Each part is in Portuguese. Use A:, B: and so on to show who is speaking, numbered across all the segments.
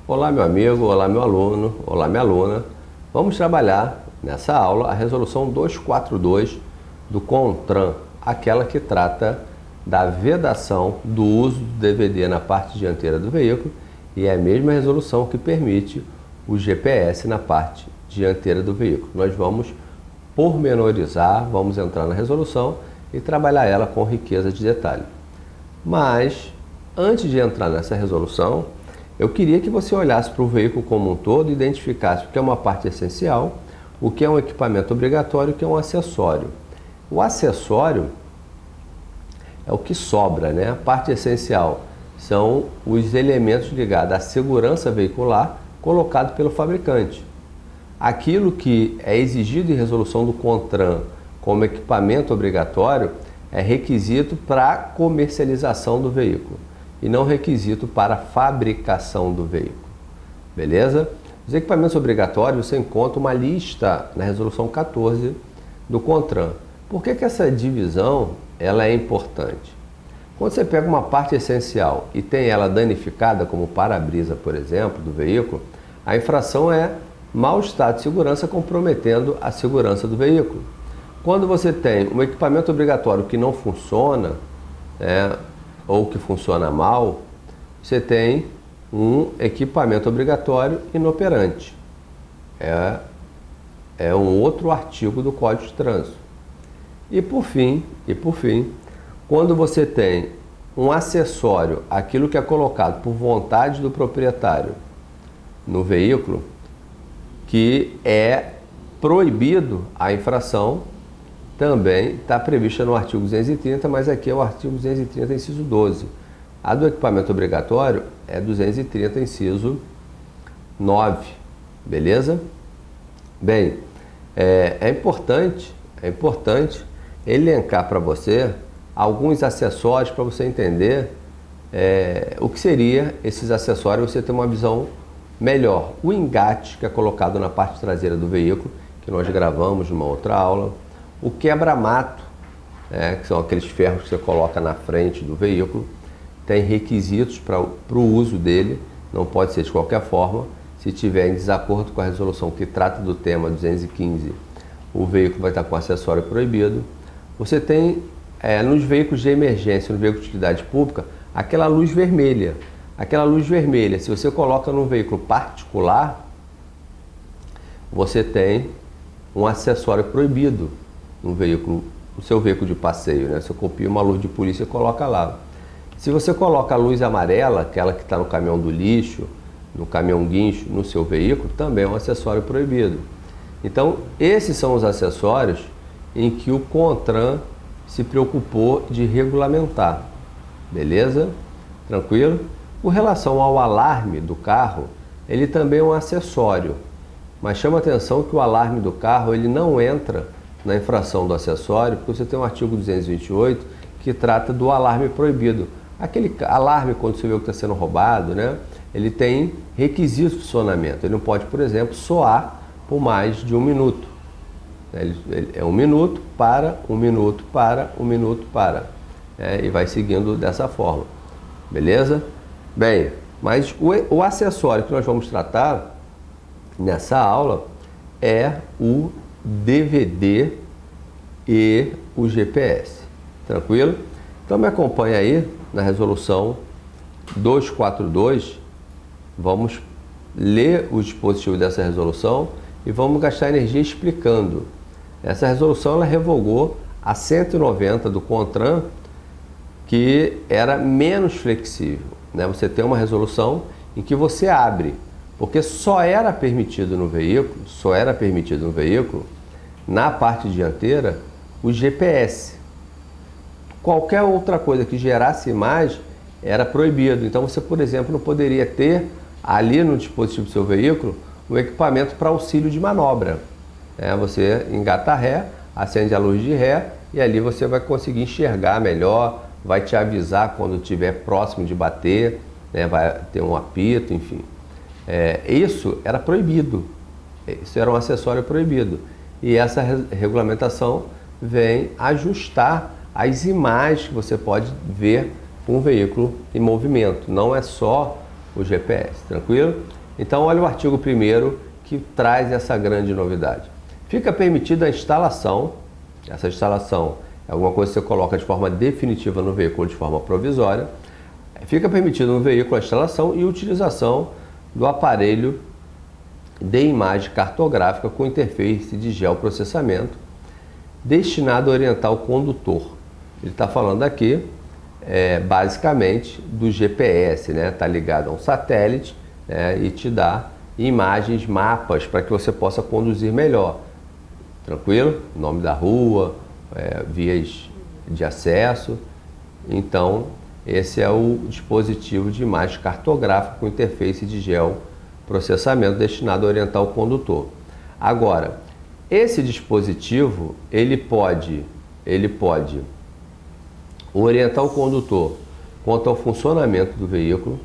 A: Olá, meu amigo, olá, meu aluno, olá, minha aluna. Vamos trabalhar nessa aula a resolução 242 do CONTRAN, aquela que trata da vedação do uso do DVD na parte dianteira do veículo, e é a mesma resolução que permite o GPS na parte dianteira do veículo. Nós vamos pormenorizar, vamos entrar na resolução e trabalhar ela com riqueza de detalhe. Mas, antes de entrar nessa resolução, eu queria que você olhasse para o veículo como um todo e identificasse o que é uma parte essencial, o que é um equipamento obrigatório e o que é um acessório. O acessório é o que sobra, né? A parte essencial são os elementos ligados à segurança veicular colocado pelo fabricante. Aquilo que é exigido em resolução do CONTRAN como equipamento obrigatório é requisito para comercialização do veículo e não requisito para fabricação do veículo. Beleza? Os equipamentos obrigatórios, você encontra uma lista na resolução 14 do CONTRAN. Por que essa divisão ela é importante? Quando você pega uma parte essencial e tem ela danificada, como o para-brisa, por exemplo, do veículo, a infração é mau estado de segurança comprometendo a segurança do veículo. Quando você tem um equipamento obrigatório que não funciona, ou que funciona mal, você tem um equipamento obrigatório inoperante. É um outro artigo do Código de Trânsito. E por fim, quando você tem um acessório, aquilo que é colocado por vontade do proprietário no veículo, que é proibido a infração, também está prevista no artigo 230, mas aqui é o artigo 230, inciso 12. A do equipamento obrigatório é 230, inciso 9. Beleza? Bem, é importante elencar para você alguns acessórios para você entender o que seria esses acessórios, você ter uma visão melhor. O engate, que é colocado na parte traseira do veículo, que nós gravamos numa outra aula. O quebra-mato, que são aqueles ferros que você coloca na frente do veículo, tem requisitos para o uso dele, não pode ser de qualquer forma. Se tiver em desacordo com a resolução que trata do tema 215, o veículo vai estar com acessório proibido. Você tem, nos veículos de emergência, no veículo de utilidade pública, aquela luz vermelha. Aquela luz vermelha, se você coloca num veículo particular, você tem um acessório proibido no seu veículo de passeio, né? Você copia uma luz de polícia e coloca lá. Se você coloca a luz amarela, aquela que está no caminhão do lixo, no caminhão guincho, no seu veículo, também é um acessório proibido. Então, esses são os acessórios em que o CONTRAN se preocupou de regulamentar. Beleza? Tranquilo? Com relação ao alarme do carro, ele também é um acessório, mas chama atenção que o alarme do carro ele não entra na infração do acessório, porque você tem um artigo 228 que trata do alarme proibido. Aquele alarme, quando você vê que está sendo roubado, né, ele tem requisitos de funcionamento. Ele não pode, por exemplo, soar por mais de 1 minuto. Ele é 1 minuto, para, 1 minuto, para, 1 minuto, para. E vai seguindo dessa forma. Beleza? Bem, mas o acessório que nós vamos tratar nessa aula é o DVD e o GPS. Tranquilo? Então me acompanha aí na resolução 242. Vamos ler o dispositivo dessa resolução e vamos gastar energia explicando. Essa resolução ela revogou a 190 do CONTRAN, que era menos flexível, né? Você tem uma resolução em que você abre, porque só era permitido no veículo, na parte dianteira, o GPS. Qualquer outra coisa que gerasse imagem era proibido. Então você, por exemplo, não poderia ter ali no dispositivo do seu veículo um equipamento para auxílio de manobra. Você engata ré, acende a luz de ré e ali você vai conseguir enxergar melhor, vai te avisar quando estiver próximo de bater, né? Vai ter um apito, enfim. Isso era proibido, isso era um acessório proibido. E essa regulamentação vem ajustar as imagens que você pode ver com um veículo em movimento. Não é só o GPS, tranquilo? Então olha o artigo 1º que traz essa grande novidade. Fica permitida a instalação, essa instalação é alguma coisa que você coloca de forma definitiva no veículo, de forma provisória. Fica permitido no veículo a instalação e utilização do aparelho de imagem cartográfica com interface de geoprocessamento destinado a orientar o condutor. Ele está falando aqui, basicamente, do GPS, né? Está ligado a um satélite, né? E te dá imagens, mapas para que você possa conduzir melhor. Tranquilo? Nome da rua, vias de acesso. Então, esse é o dispositivo de imagem cartográfica com interface de geoprocessamento destinado a orientar o condutor. Agora, esse dispositivo, ele pode orientar o condutor quanto ao funcionamento do veículo,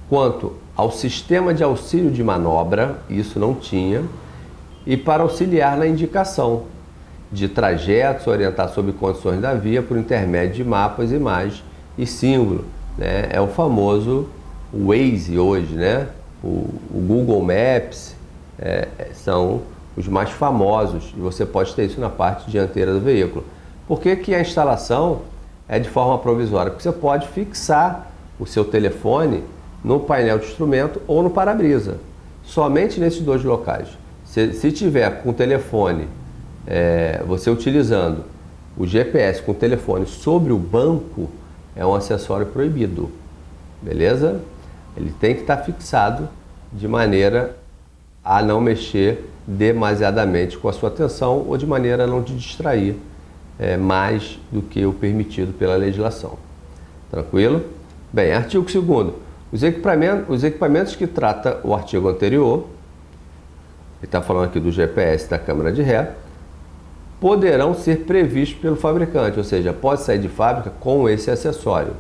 A: quanto ao sistema de auxílio de manobra, isso não tinha, e para auxiliar na indicação de trajetos, orientar sobre condições da via por intermédio de mapas, imagens e símbolo, né? É o famoso Waze hoje, né? O Google Maps são os mais famosos e você pode ter isso na parte dianteira do veículo. Por que que a instalação é de forma provisória? Porque você pode fixar o seu telefone no painel de instrumento ou no para-brisa, somente nesses dois locais. Se tiver com o telefone, você utilizando o GPS com o telefone sobre o banco, é um acessório proibido, beleza? Ele tem que estar fixado de maneira a não mexer demasiadamente com a sua atenção ou de maneira a não te distrair mais do que o permitido pela legislação. Tranquilo? Bem, artigo 2º. Os equipamentos que trata o artigo anterior, ele está falando aqui do GPS da câmera de ré, poderão ser previstos pelo fabricante, ou seja, pode sair de fábrica com esse acessório,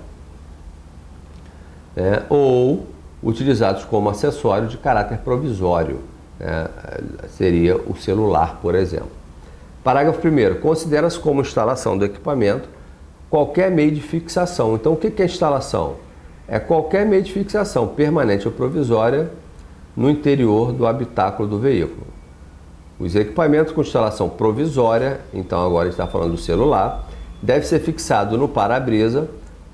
A: né? Ou utilizados como acessório de caráter provisório, né? Seria o celular, por exemplo. Parágrafo 1º. Considera-se como instalação do equipamento qualquer meio de fixação. Então, o que é instalação? É qualquer meio de fixação, permanente ou provisória, no interior do habitáculo do veículo. Os equipamentos com instalação provisória, então agora a gente está falando do celular, deve ser fixado no para-brisa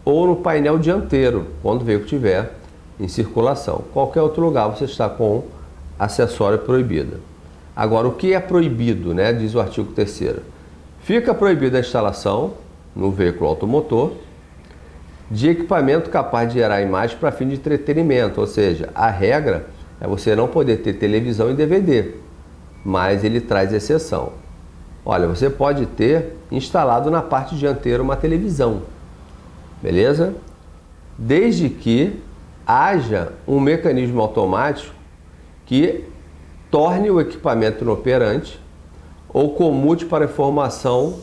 A: ou no painel dianteiro, quando o veículo estiver em circulação. Qualquer outro lugar você está com acessório proibido. Agora, o que é proibido, né? Diz o artigo 3º. Fica proibida a instalação no veículo automotor de equipamento capaz de gerar imagem para fim de entretenimento, ou seja, a regra é você não poder ter televisão e DVD, mas ele traz exceção. Olha, você pode ter instalado na parte dianteira uma televisão, beleza? Desde que haja um mecanismo automático que torne o equipamento inoperante ou comute para informação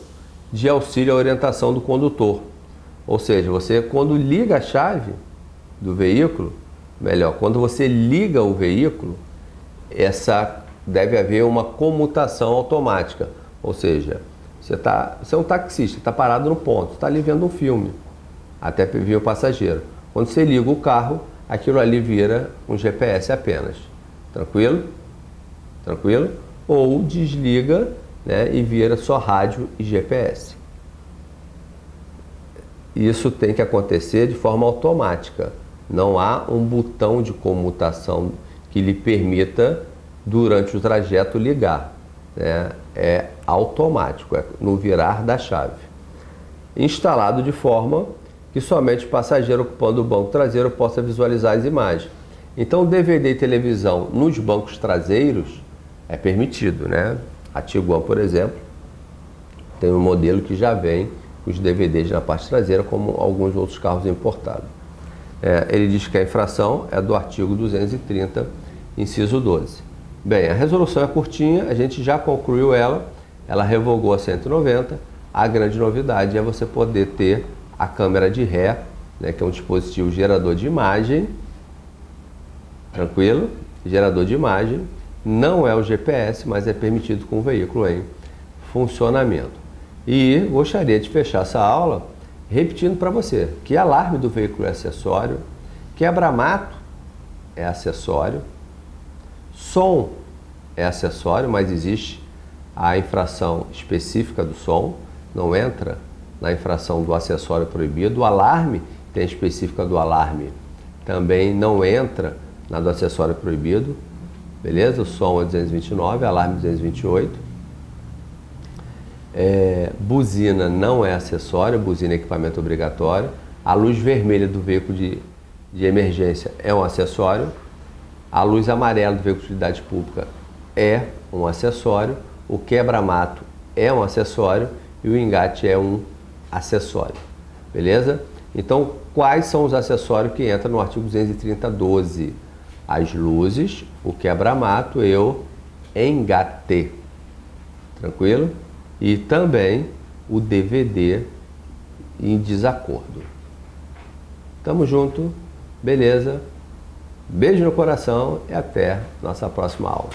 A: de auxílio à orientação do condutor. Ou seja, você quando liga a chave do veículo, quando você liga o veículo, deve haver uma comutação automática. Ou seja, você é um taxista, está parado no ponto, está ali vendo um filme, até vir o passageiro. Quando você liga o carro, aquilo ali vira um GPS apenas. Tranquilo? Tranquilo? Ou desliga, né, e vira só rádio e GPS. Isso tem que acontecer de forma automática. Não há um botão de comutação que lhe permita, durante o trajeto, ligar, né? É automático, é no virar da chave. Instalado de forma que somente o passageiro ocupando o banco traseiro possa visualizar as imagens. Então, DVD e televisão nos bancos traseiros é permitido, né? A Tiguan, por exemplo, tem um modelo que já vem os DVDs na parte traseira, como alguns outros carros importados. Ele diz que a infração é do artigo 230, inciso 12. Bem, a resolução é curtinha, a gente já concluiu ela revogou a 190. A grande novidade é você poder ter a câmera de ré, né, que é um dispositivo gerador de imagem, tranquilo? Gerador de imagem, não é o GPS, mas é permitido com o veículo em funcionamento. E gostaria de fechar essa aula repetindo para você que alarme do veículo é acessório, quebra-mato é acessório. Som é acessório, mas existe a infração específica do som, não entra na infração do acessório proibido. O alarme tem a específica do alarme, também não entra na do acessório proibido, beleza? O som é 229, alarme 228. Buzina não é acessório, buzina é equipamento obrigatório. A luz vermelha do veículo de emergência é um acessório. A luz amarela do veículo de utilidade pública é um acessório. O quebra-mato é um acessório e o engate é um acessório, beleza? Então, quais são os acessórios que entram no artigo 230-12? As luzes, o quebra-mato e o engate, tranquilo? E também o DVD em desacordo. Tamo junto, beleza? Beijo no coração e até nossa próxima aula.